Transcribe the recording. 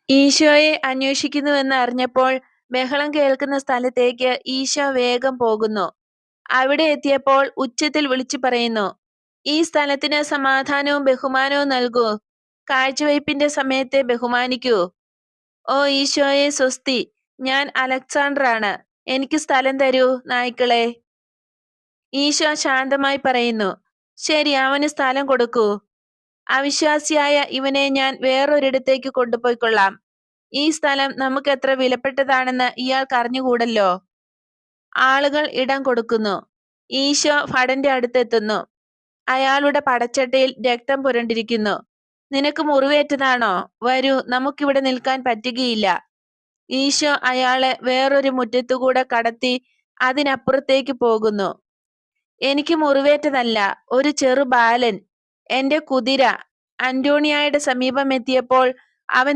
ഈശോയെ അന്വേഷിക്കുന്നുവെന്ന് അറിഞ്ഞപ്പോൾ ബഹളം കേൾക്കുന്ന സ്ഥലത്തേക്ക് ഈശോ വേഗം പോകുന്നു. അവിടെ എത്തിയപ്പോൾ ഉച്ചത്തിൽ വിളിച്ചു പറയുന്നു, ഈ സ്ഥലത്തിന് സമാധാനവും ബഹുമാനവും നൽകൂ. കാഴ്ചവയ്പിന്റെ സമയത്തെ ബഹുമാനിക്കൂ. ഓ ഈശോയെ സ്വസ്തി, ഞാൻ അലക്സാണ്ടറാണ്. എനിക്ക് സ്ഥലം തരൂ നായ്ക്കളെ. ഈശോ ശാന്തമായി പറയുന്നു, ശരി, അവന് സ്ഥലം കൊടുക്കൂ. അവിശ്വാസിയായ ഇവനെ ഞാൻ വേറൊരിടത്തേക്ക് കൊണ്ടുപോയിക്കൊള്ളാം. ഈ സ്ഥലം നമുക്ക് എത്ര വിലപ്പെട്ടതാണെന്ന് ഇയാൾക്ക് അറിഞ്ഞുകൂടല്ലോ. ആളുകൾ ഇടം കൊടുക്കുന്നു. ഈശോ ഭടന്റെ അടുത്തെത്തുന്നു. അയാളുടെ പടച്ചട്ടയിൽ രക്തം പുരണ്ടിരിക്കുന്നു. നിനക്ക് മുറിവേറ്റതാണോ? വരൂ, നമുക്കിവിടെ നിൽക്കാൻ പറ്റുകയില്ല. ഈശോ അയാളെ വേറൊരു മുറ്റത്തുകൂടെ കടത്തി അതിനപ്പുറത്തേക്ക് പോകുന്നു. എനിക്ക് മുറിവേറ്റതല്ല, ഒരു ചെറു ബാലൻ. എന്റെ കുതിര അന്റോണിയായുടെ സമീപം എത്തിയപ്പോൾ അവൻ